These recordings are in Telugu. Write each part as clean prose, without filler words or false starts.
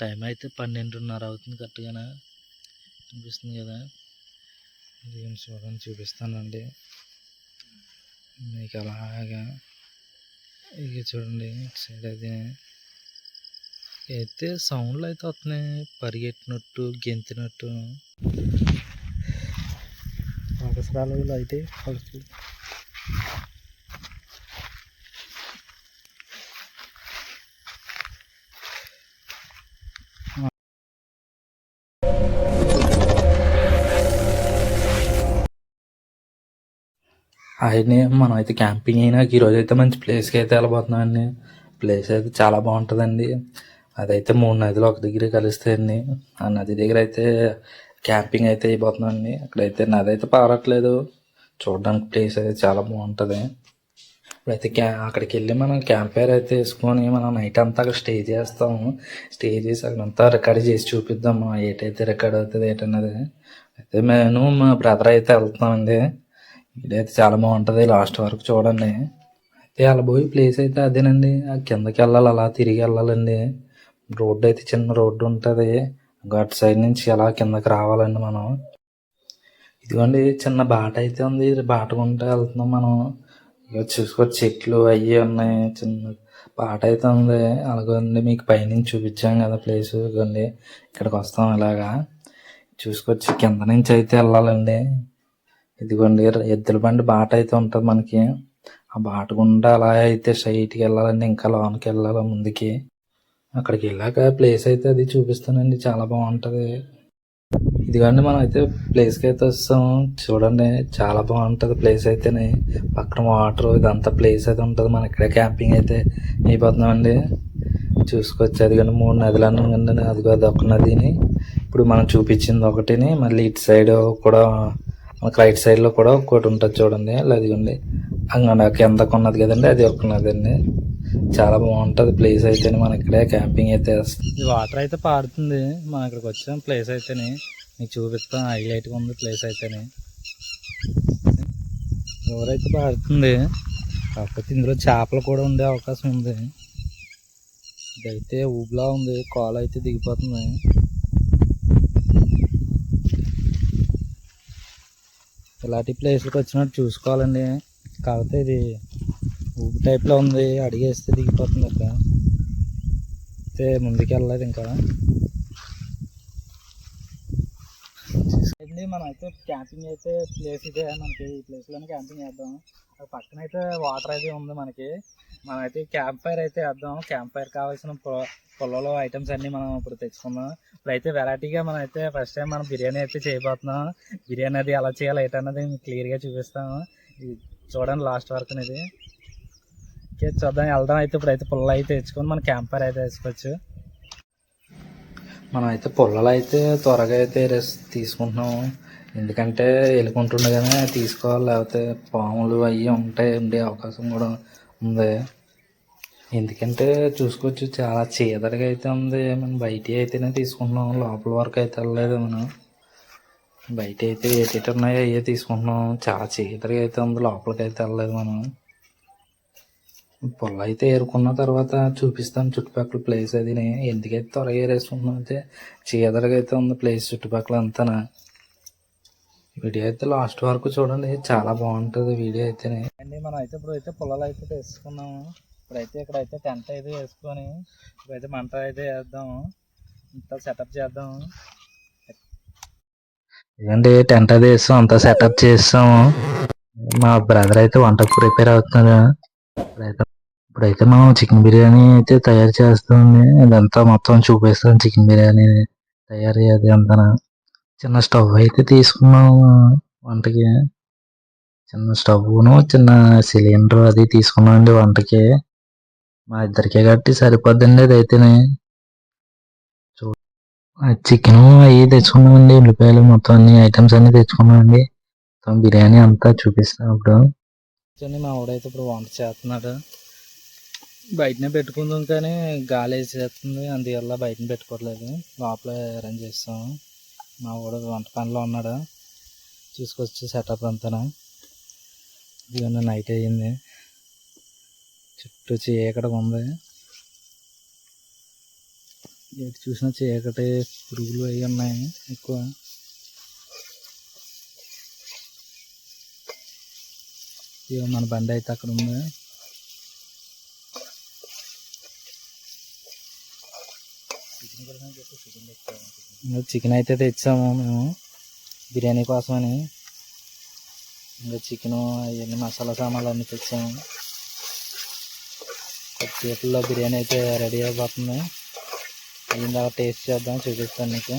టైం అయితే 12:30 అవుతుంది కరెక్ట్‌గానా అనిపిస్తుంది కదా. ఇది చూడండి చూపిస్తానండి మీకు అలాగా. ఇక చూడండి సైడ్ అది అయితే సౌండ్లు అయితే వస్తున్నాయి, పరిగెట్టినట్టు గెంతినట్టు అవసరాలు అయితే పడుతు. ఆయన్ని మనం అయితే క్యాంపింగ్ అయినా ఈరోజు అయితే మంచి ప్లేస్కి అయితే వెళ్ళబోతున్నాం అండి. ప్లేస్ అయితే చాలా బాగుంటుందండి. అదైతే 3 నదులు ఒక దగ్గర కలుస్తాయండి. ఆ నది దగ్గర అయితే క్యాంపింగ్ అయితే అయిపోతున్నాం అండి. అక్కడైతే నది అయితే పారట్లేదు, చూడడానికి ప్లేస్ అయితే చాలా బాగుంటుంది. ఇప్పుడైతే అక్కడికి వెళ్ళి మనం క్యాంప్ ఫైర్ అయితే వేసుకొని మనం నైట్ అంతా అక్కడ స్టే చేస్తాము. స్టే చేసి అక్కడంతా రికార్డ్ చేసి చూపిద్దాము ఏటైతే రికార్డ్ అవుతుంది ఏంటన్నది. అయితే నేను మా బ్రదర్ అయితే వెళ్తున్నామండి. ఇదైతే చాలా బాగుంటుంది, లాస్ట్ వరకు చూడండి. అయితే వెళ్ళబోయే ప్లేస్ అయితే అదేనండి. ఆ కిందకి వెళ్ళాలి, అలా తిరిగి వెళ్ళాలండి. రోడ్డు అయితే చిన్న రోడ్డు ఉంటుంది, అటు సైడ్ నుంచి అలా కిందకి రావాలండి మనం. ఇదిగోండి చిన్న బాట అయితే ఉంది, బాట గుంటా వెళ్తున్నాం మనం. ఇక చూసుకోవచ్చు చెట్లు అవి ఉన్నాయి, చిన్న బాట అయితే ఉంది. అలాగండి మీకు పైనుంచి చూపించాం కదా ప్లేస్. ఇదిగోండి ఇక్కడికి వస్తాం ఇలాగా చూసుకోవచ్చు. కింద నుంచి అయితే వెళ్ళాలండి. ఇదిగోండి ఎద్దుల బండి బాట అయితే ఉంటుంది మనకి. ఆ బాట గుండా అలా అయితే స్ట్రైట్కి వెళ్ళాలండి, ఇంకా లోనికి వెళ్ళాలి ముందుకి. అక్కడికి వెళ్ళాక ప్లేస్ అయితే అది చూపిస్తానండి, చాలా బాగుంటుంది. ఇదిగోండి మనం అయితే ప్లేస్కి అయితే వస్తాం చూడండి, చాలా బాగుంటుంది ప్లేస్ అయితేనే. పక్కన వాటర్ ఇదంతా ప్లేస్ అయితే ఉంటుంది. మనం ఇక్కడే క్యాంపింగ్ అయితే అయిపోతున్నామండి. చూసుకోవచ్చు అదిగోండి 3 నదులు అన్నాం, అదిగో అది ఒక నదిని ఇప్పుడు మనం చూపించింది ఒకటిని. మళ్ళీ ఇటు సైడ్ కూడా మనకు రైట్ సైడ్లో కూడా ఒకటి ఉంటుంది చూడండి, అదిగోండి అంగ కిందకు ఉన్నది కదండి, అది ఒక నది అండి. చాలా బాగుంటుంది ప్లేస్ అయితే. మనం ఇక్కడే క్యాంపింగ్ అయితే వేస్తాం. వాటర్ అయితే పారుతుంది, మనం ఇక్కడికి వచ్చాం ప్లేస్ అయితేనే మీకు చూపిస్తాం. హైలైట్గా ఉంది ప్లేస్ అయితేనే. ఎవరైతే పారుతుంది, కాకపోతే ఇందులో చేపలు కూడా ఉండే అవకాశం ఉంది. ఇదైతే ఊబిలా ఉంది, కాలు అయితే దిగిపోతుంది. ఇలాంటి ప్లేస్లకు వచ్చినట్టు చూసుకోవాలండి. కాకపోతే ఇది ఊబి టైప్లో ఉంది, అడిగేస్తే దిగిపోతుంది అక్కడ. అయితే ముందుకు వెళ్ళలేదు ఇంకా. మనం అయితే క్యాంపింగ్ అయితే ప్లేస్ ఇదే, మనకి ఈ ప్లేస్లోనే క్యాంపింగ్ చేద్దాం. పక్కన అయితే వాటర్ అయితే ఉంది మనకి. మనం అయితే క్యాంప్ ఫైర్ అయితే వేద్దాం. క్యాంప్ ఫైర్ కావాల్సిన పొలంలో ఐటమ్స్ అన్నీ మనం ఇప్పుడు తెచ్చుకుందాం. ఇప్పుడైతే వెరైటీగా మనం అయితే ఫస్ట్ టైం మనం బిర్యానీ అయితే చేయబోతున్నాం. బిర్యానీ అది ఎలా చేయాలి ఏంటన్నది క్లియర్గా చూపిస్తాము. చూడండి లాస్ట్ వరకు అనేది. ఓకే చూద్దాం, వెళ్దాం. అయితే ఇప్పుడైతే పుల్ల అయితే తెచ్చుకొని మనం క్యాంప్ ఫైర్ అయితే వేసుకోవచ్చు. మనం అయితే పుల్లలు అయితే త్వరగా అయితే తీసుకుంటున్నాము, ఎందుకంటే వెళ్ళుకుంటుండగానే తీసుకోవాలి, లేకపోతే పాములు అవి ఉండే అవకాశం కూడా ఉంది. ఎందుకంటే చూసుకోవచ్చు చాలా చీదరగా అయితే ఉంది. మనం బయట అయితేనే తీసుకుంటున్నాం, లోపల వరకు అయితే వెళ్ళలేదు. మనం బయట అయితే ఏటేటి ఉన్నాయో అయ్యే తీసుకుంటున్నాం. చాలా చీదరగా అయితే ఉంది, లోపలికి అయితే వెళ్ళలేదు. మనం పొల్ల అయితే ఏరుకున్న తర్వాత చూపిస్తాను చుట్టుపక్కల ప్లేస్ అది. ఎందుకైతే త్వరగా ఏరేసుకుంటున్నాం అయితే చీదరగా అయితే ఉంది ప్లేస్ చుట్టుపక్కల అంతా. వీడియో అయితే లాస్ట్ వరకు చూడండి, చాలా బాగుంటుంది వీడియో అయితేనే అండి. మనం అయితే ఇప్పుడు అయితే పొలాలు అయితే వేసుకున్నాము. ఇప్పుడైతే ఇక్కడైతే టెంట్ అయితే వేసుకొని ఇప్పుడైతే మంట అయితే వేద్దాము, ఇంత సెటప్ చేద్దాము. ఇదండి టెంట్ అది వేస్తాం, అంతా సెటప్ చేస్తాము. మా బ్రదర్ అయితే వంటకు ప్రిపేర్ అవుతున్నారు. ఇప్పుడైతే మనం చికెన్ బిర్యానీ అయితే తయారు చేస్తామండి. అదంతా మొత్తం చూపిస్తాం, చికెన్ బిర్యానీ తయారీ అది అంతా. చిన్న స్టవ్ అయితే తీసుకున్నాము వంటకి. చిన్న స్టవ్ను చిన్న సిలిండర్ అది తీసుకున్నాం అండి వంటకి. మా ఇద్దరికే కాబట్టి సరిపోద్దండి అది అయితేనే. చికెన్ అవి తెచ్చుకున్నామండి, ఉల్లిపాయలు మొత్తం అన్ని ఐటమ్స్ అన్ని తెచ్చుకున్నామండి. మొత్తం బిర్యానీ అంతా చూపిస్తాం ఇప్పుడు. మా ఆవిడైతే ఇప్పుడు వంట చేస్తున్నాడు. బయటనే పెట్టుకుందాం కానీ గాలి వేసేస్తుంది, అందువల్ల బయటనే పెట్టుకోవట్లేదు, లోపల అరేంజ్ చేస్తాము. మా వాడు వంట పనిలో ఉన్నాడు, చూసుకొచ్చి సెటప్ అంతా. ఇవన్నీ నైట్ అయ్యింది, చుట్టూ చీకటిగా ఉంది. ఎటు చూసినా చీకటి, పురుగులు అవి ఉన్నాయి ఎక్కువ. ఇక మన బండి అయితే అక్కడ ఉంది. చికెన్ అయితే తెచ్చాము మేము బిర్యానీ కోసమని. ఇంకా చికెను అవన్నీ మసాలా సామాన్లు అన్నీ తెచ్చాము. కొద్దిసేపులో బిర్యానీ అయితే రెడీ అయిపోతుంది. అయిన టేస్ట్ చేద్దాం, చూపిస్తాను నీకు.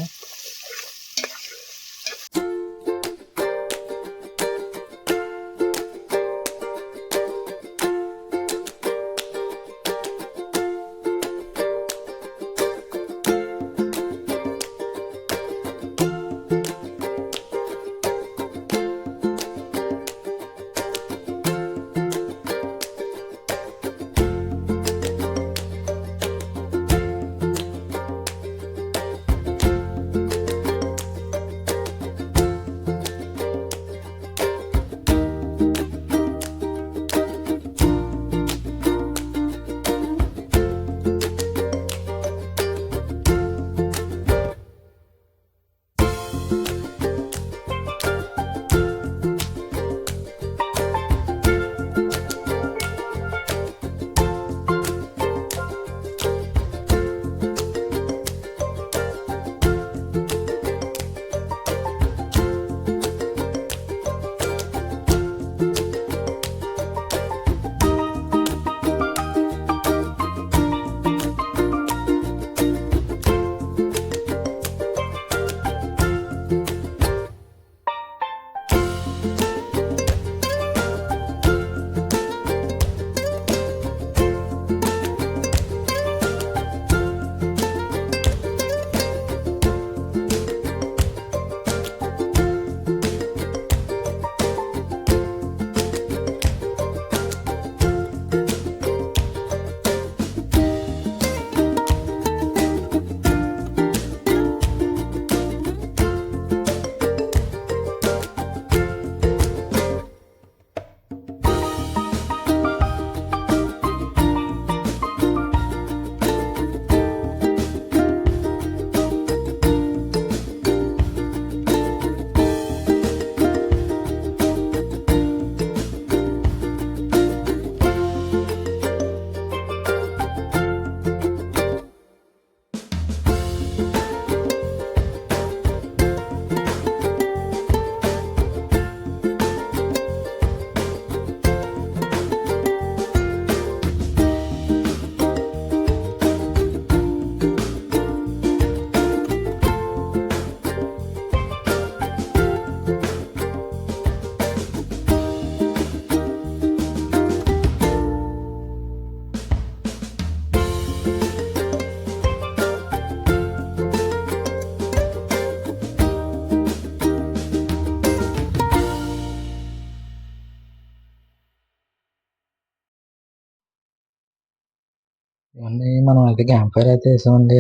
ఇవన్నీ మనం అయితే క్యాంప్ ఫైర్ అయితే వేసామండి.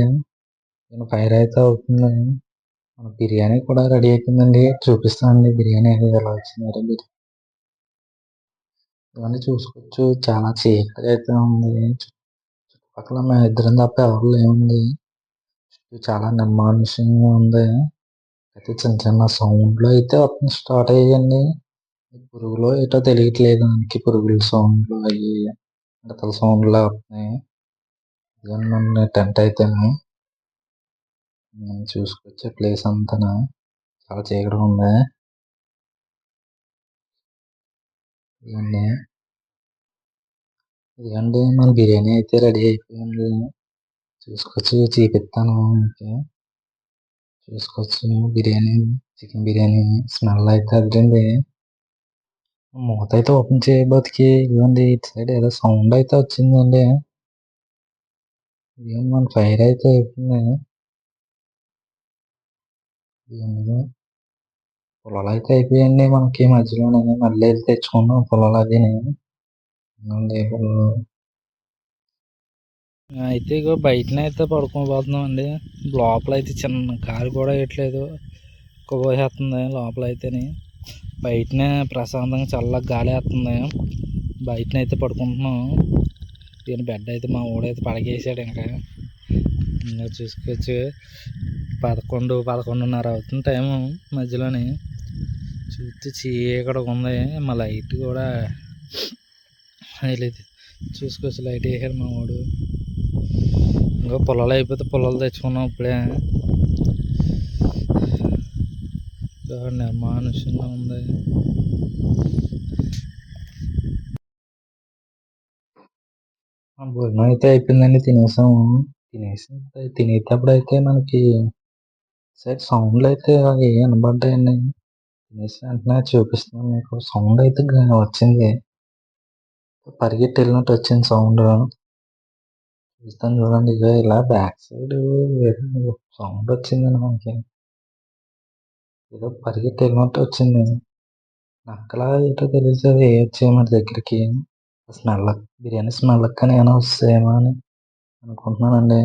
ఫైర్ అయితే అవుతుంది. మన బిర్యానీ కూడా రెడీ అయిపోయిందండి. చూపిస్తానండి బిర్యానీ అనేది ఎలా వచ్చింది. ఇవన్నీ చూసుకోవచ్చు. చాలా చీకటి అయితే ఉంది. చుట్టుపక్కల మేము ఇద్దరం తప్ప ఎవరు లేమండి. చాలా నిర్మానుష్యంగా ఉంది. అయితే చిన్న చిన్న సౌండ్లు అయితే స్టార్ట్ అయ్యాయండి. పురుగులు ఏటో తెలియట్లేదు మనకి. పురుగుల సౌండ్లు అవి మిడతల సౌండ్లు వస్తున్నాయి. ఇదిగోండి టెంట్ అయితే చూసుకోవచ్చు. ప్లేస్ అంతా చాలా చీకటిగా ఉంది. ఇదిగోండి మన బిర్యానీ అయితే రెడీ అయిపోయింది. చూసుకోవచ్చు. చూపిస్తాను మీకు. చూసుకోవచ్చు బిర్యానీ, చికెన్ బిర్యానీ స్మెల్ అయితే అదండి. మూత అయితే ఓపెన్ చేయబోతుకి ఇదిగోండి ఇటు సైడ్ ఏదో సౌండ్ అయితే వచ్చిందండి. ఇదిగోండి మన ఫైర్ అయితే అయిపోయింది. పొలాలు అయితే అయిపోయాయండి మనకి మధ్యలోనే. మళ్ళీ వెళ్ళి తెచ్చుకున్నాం పొలాలు అది. అయితే ఇగో బయటనే అయితే పడుకోబోతున్నాం అండి. లోపల అయితే చిన్న గాలి కూడా వేయట్లేదు. పోసేస్తుంది లోపల అయితేనే. బయటనే ప్రశాంతంగా చల్లగా గాలి వేస్తుంది. బయటనైతే పడుకుంటున్నాం. దీని బెడ్ అయితే మా ఊడైతే పడకేసాడు. ఇంకా ఇంకా చూసుకోవచ్చు 11:30 అవుతుంది టైము. మధ్యలోని చూస్తే చీకటిగా ఉంది. మా లైట్ కూడా లేదు. చూసుకోవచ్చు లైట్ వేసాడు మా వాడు. ఇంకా పొలాలు అయిపోతే పొలాలు తెచ్చుకున్నాం ఇప్పుడే. నిర్మానుష్యంగా ఉంది. భోజనం అయితే అయిపోయిందండి. తినేసాము. తినేటప్పుడు అయితే మనకి సౌండ్లు అయితే అవి వినబడ్డాయండి. తినేసి వెంటనే చూపిస్తున్నాను మీకు. సౌండ్ అయితే వచ్చింది. పరిగెట్టి వెళ్ళినట్టు వచ్చింది సౌండ్. చూస్తాను చూడండి. ఇక ఇలా బ్యాక్ సైడ్ సౌండ్ వచ్చిందండి మనకి. ఏదో పరిగెట్టి వెళ్ళినట్టు వచ్చింది. నక్కలా ఏంటో తెలియదు. అది వచ్చాయి మన దగ్గరికి. స్మెల్ బిర్యానీ స్మెల్ కానీ ఏమైనా వస్తాయేమో అని అనుకుంటున్నానండి.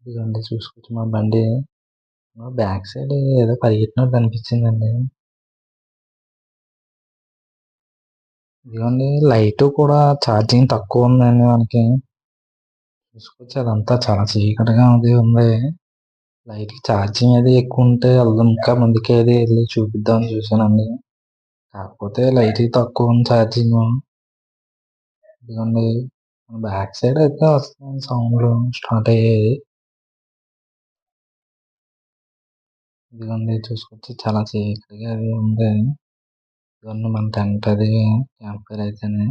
ఇదిగోండి చూసుకోవచ్చు మా బండి. బ్యాక్ సైడ్ ఏదో పరిగెట్టినట్టు అనిపించిందండి. ఇదిగోండి లైట్ కూడా ఛార్జింగ్ తక్కువ ఉందండి మనకి. చూసుకోవచ్చు అదంతా చాలా చీకటిగా ఉంది. లైట్ ఛార్జింగ్ అది ఎక్కువ ఉంటే వెళ్దాం ఇంకా ముందుకి అది వెళ్ళి చూపిద్దామని చూసానండి. కాకపోతే లైట్ తక్కువ ఉంది ఛార్జింగ్. ఇదిగోండి బ్యాక్ సైడ్ అయితే వస్తుంది సౌండ్ స్టార్ట్ అయ్యాయి. ఇదిగోండి చూసుకోవచ్చు చాలా చీకటిగా అది ఉంది. ఇదిగోండి మన టెంట్ అది క్యాంప్ ఫైర్ అయితేనే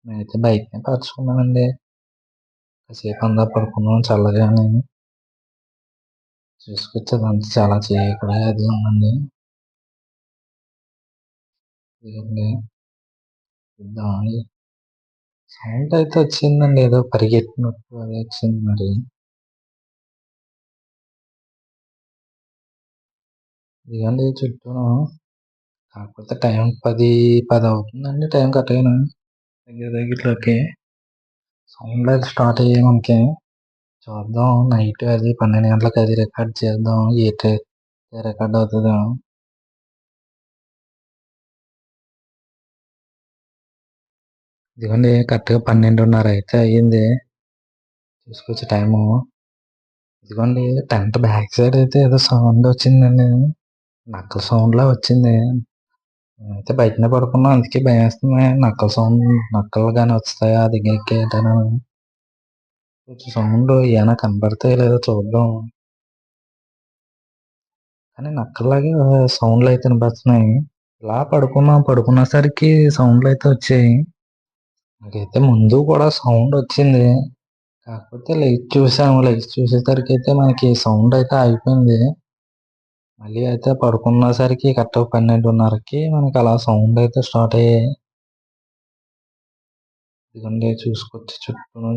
మేమైతే బయటనే పరుచుకున్నామండి. కాసేపు అంతా పడుకున్నాం చల్లగా అని. చూసుకోవచ్చు అదంతా చాలా చీకటిగా అది ఉందండి. ఇదిగోండి సౌండ్ అయితే వచ్చిందండి. ఏదో పరిగెట్టినట్టు అది వచ్చింది మరి. ఇదిగోండి చుట్టూను. కాకపోతే టైం 10 అవుతుందండి. టైం కరెక్ట్‌గాను. దగ్గర దగ్గరలోకి సౌండ్లు అయితే స్టార్ట్ అయ్యాయి మనకి. చూద్దాం నైట్ అది 12 గంటలకు అది రికార్డ్ చేద్దాం. ఏ రికార్డ్ అవుతుందో. ఇదిగోండి కరెక్ట్‌గా 12:30 అయితే అయ్యింది. చూసుకోవచ్చు టైము. ఇదిగోండి టెంట్ బ్యాక్ సైడ్ అయితే ఏదో సౌండ్ వచ్చిందండి. నక్కల సౌండ్‌లా వచ్చింది. అయితే బయటనే పడుకున్నాం. అందుకే భయమేస్తుంది. నక్కలు గాని వస్తాయా దగ్గరికి ఏంటోనని. కొంచెం సౌండ్ ఏమైనా కనపడతాయో లేదో చూద్దాం. కానీ నక్కల్లాగే సౌండ్లు అయితే వినపడుతున్నాయి. ఇలా పడుకున్నాం. పడుకునేసరికి సౌండ్లు అయితే వచ్చాయి. నాకైతే ముందు కూడా సౌండ్ వచ్చింది. కాకపోతే లైట్ చూసాము. లైట్ చూసేసరికి అయితే మనకి సౌండ్ అయితే ఆగిపోయింది. మళ్ళీ అయితే పడుకునేసరికి కరెక్ట్‌గా 12:30కి మనకి అలా సౌండ్ అయితే స్టార్ట్ అయ్యాయి. ఇదిగోండి చూసుకోవచ్చు చుట్టూను.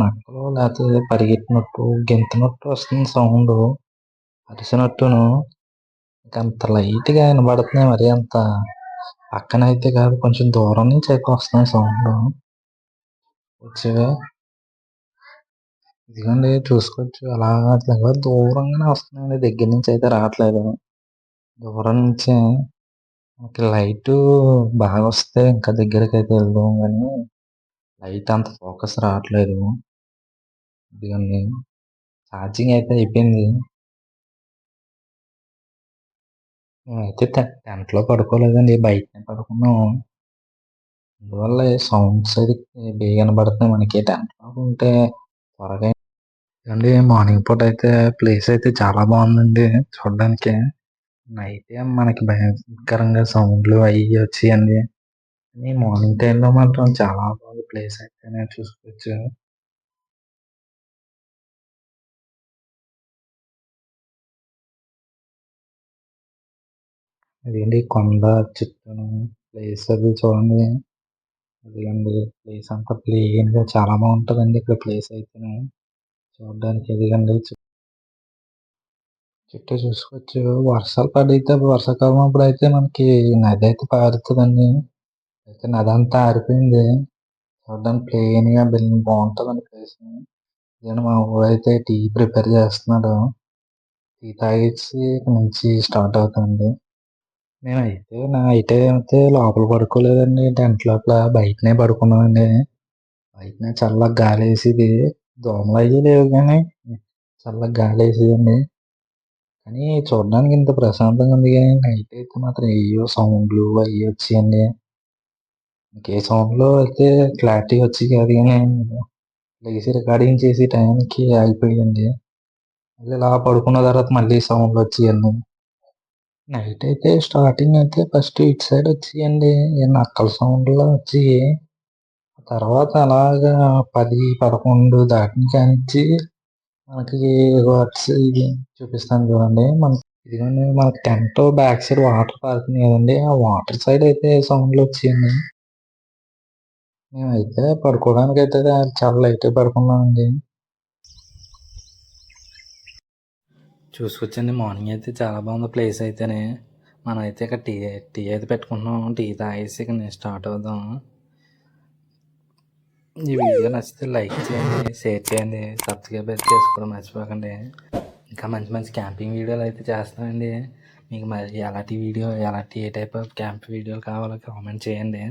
నక్కలో లేకపోతే పరిగెట్టినట్టు, గెంతునట్టు వస్తుంది సౌండు. అరిసినట్టును. అంత లైట్‌గా వినబడుతున్నాయి. మరీ అంత పక్కనైతే కాదు. కొంచెం దూరం నుంచి అయితే వస్తున్నాయి సౌండ్లు. వచ్చేవే. ఇదిగోండి చూసుకోవచ్చు అలాగా దూరంగానే వస్తున్నాయండి. దగ్గర నుంచి అయితే రావట్లేదు. దూరం నుంచే మనకి లైటు బాగా వస్తే ఇంకా దగ్గరకైతే వెళ్దాం గానీ లైట్ అంత ఫోకస్ రావట్లేదు. ఇదిగోండి ఛార్జింగ్ అయితే అయిపోయింది. మేమైతే టెంట్‌లో పడుకోలేదండి. బయటనే పడుకున్నాం. అందువల్ల సౌండ్స్ అది బేగా వినబడుతున్నాయి మనకి. టెంట్‌లో ఉంటే త్వరగా ఏవండీ మార్నింగ్ పూట అయితే ప్లేస్ అయితే చాలా బాగుందండి చూడడానికి. నైటే మనకి భయంకరంగా సౌండ్లు అయ్యి వచ్చాయండి. కానీ మార్నింగ్ టైంలో మాత్రం చాలా బాగుంది ప్లేస్ అయితేనే చూసుకోవచ్చు. అదేంటి కొండ చుట్టూను ప్లేస్ అది చూడండి. అదిగోండి ప్లేస్ అంతా ప్లెయిన్‌గా చాలా బాగుంటదండి ఇక్కడ ప్లేస్ అయితేను. చూడడానికి ఇదిగోండి చుట్టూ చూసుకోవచ్చు. వర్షాలు పడితే వర్షాకాలం అప్పుడైతే మనకి నది అయితే పారుతదండి. అయితే నదంతా ఆరిపోయింది. చూడడానికి ప్లెయిన్‌గా బాగుంటదండి ప్లేసు. ఇదిగోండి మా వోడైతే టీ ప్రిపేర్ చేస్తున్నాడు. టీ తాగేసి ఇక నుంచి స్టార్ట్ అవుతామండి. నైట్ అయితే లోపల పడుకోలేదండి. టెంట్ లోపల బయటనే పడుకున్నామండి. బయటన చల్లగా గాలేసేది. దోమలయ్యి లేవు గానీ, చల్లగా గాలేసేదండి. కానీ చూడడానికి ఇంత ప్రశాంతంగా ఉంది గానీ, నైట్ అయితే మాత్రం ఏయ్యో సౌండ్లు అయ్యి వచ్చేయండి. ఇంకే సౌండ్‌లో అయితే క్లారిటీగా వచ్చేయి కాదు గానీ, లెగిసి రికార్డింగ్ చేసే టయానికి ఆగిపోయాయండి. మళ్ళీ ఇలా పడుకున్న తర్వాత మళ్ళీ సౌండ్‌లొచ్చేయన్నీ. నైట్ అయితే స్టార్టింగ్ అయితే ఫస్ట్ ఇటు సైడ్ వచ్చేయండి. ఈ నక్కల సౌండ్‌లా వచ్చేయి. తర్వాత అలాగా 10, 11 దాటిన కానించి మనకి వర్డ్స్ ఇది చూపిస్తాను చూడండి. ఇదిగోండి మనకి టెంట్ బ్యాక్ సైడ్ వాటర్ పారుతుంది కదండీ! ఆ వాటర్ సైడ్ అయితే సౌండ్‌లొచ్చేయండి. మేమైతే పడుకోవడానికైతే చాలా లైట్‌గా పడుకున్నామండి. చూసుకొచ్చండి మార్నింగ్ అయితే చాలా బాగుంది ప్లేస్ అయితేనే. మనమైతే ఇక్కడ టీ టీ అయితే పెట్టుకుంటున్నాం. టీ తాగేసి ఇక నేను స్టార్ట్ అవుదాం. ఈ వీడియో నచ్చితే లైక్ చేయండి, షేర్ చేయండి, సబ్స్క్రైబ్ అయితే చేసుకోవడం మర్చిపోకండి. ఇంకా మంచి మంచి క్యాంపింగ్ వీడియోలు అయితే చేస్తామండి. మీకు మరి ఎలాంటి video A type of camp వీడియోలు కావాలో కామెంట్ చేయండి.